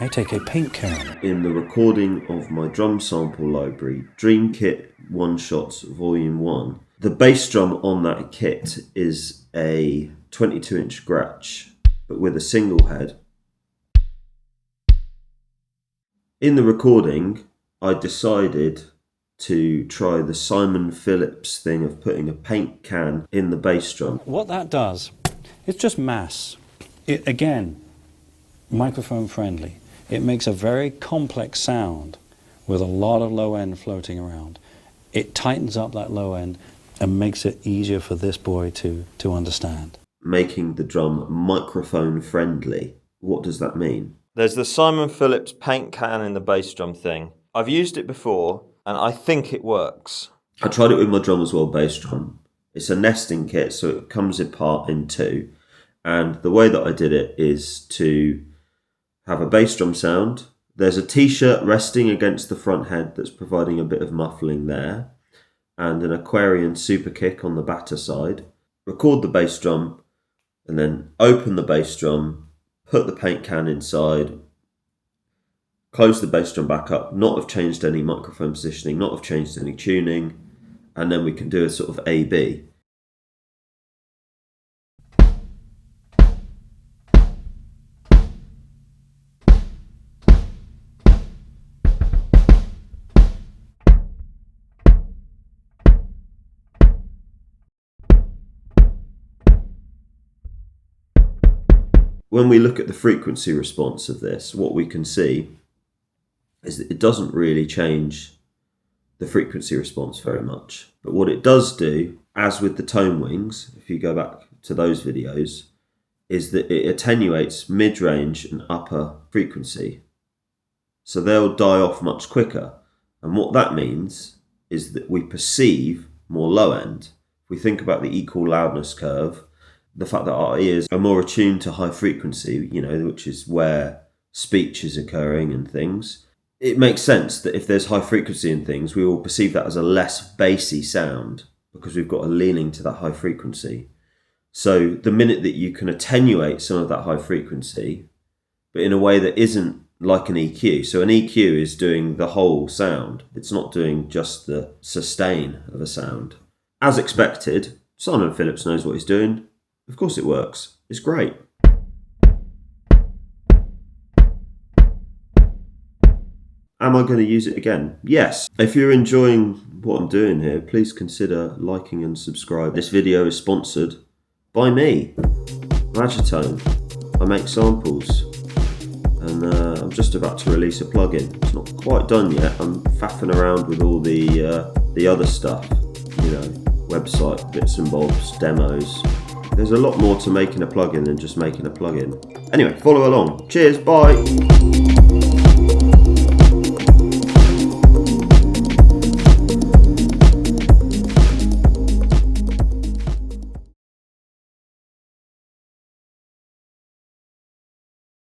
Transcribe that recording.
I take a paint can. In the recording of my drum sample library, Dream Kit One Shots Volume 1, the bass drum on that kit is a 22-inch Gretsch, but with a single head. In the recording, I decided to try the Simon Phillips thing of putting a paint can in the bass drum. What that does, it's just mass. It, again, microphone friendly. It makes a very complex sound with a lot of low end floating around. It tightens up that low end and makes it easier for this boy to understand. Making the drum microphone friendly. What does that mean? There's the Simon Phillips paint can in the bass drum thing. I've used it before and I think it works. I tried it with my drum as well, bass drum. It's a nesting kit, so it comes apart in two. And the way that I did it is to have a bass drum sound. There's a t-shirt resting against the front head that's providing a bit of muffling there, and an Aquarian super kick on the batter side. Record the bass drum, and then open the bass drum, put the paint can inside, close the bass drum back up, not have changed any microphone positioning, not have changed any tuning, and then we can do a sort of A-B. When we look at the frequency response of this, what we can see is that it doesn't really change the frequency response very much. But what it does do, as with the tone wings, if you go back to those videos, is that it attenuates mid-range and upper frequency. So they'll die off much quicker. And what that means is that we perceive more low end. If we think about the equal loudness curve, the fact that our ears are more attuned to high frequency, which is where speech is occurring and things, it makes sense that if there's high frequency in things, we will perceive that as a less bassy sound because we've got a leaning to that high frequency. So the minute that you can attenuate some of that high frequency, but in a way that isn't like an EQ. So an EQ is doing the whole sound. It's not doing just the sustain of a sound. As expected, Simon Phillips knows what he's doing. Of course it works. It's great. Am I going to use it again? Yes. If you're enjoying what I'm doing here, please consider liking and subscribe. This video is sponsored by me, Magitone. I make samples and I'm just about to release a plugin. It's not quite done yet. I'm faffing around with all the other stuff, website bits and bobs, demos. There's a lot more to making a plugin than just making a plugin. Anyway, follow along. Cheers, bye.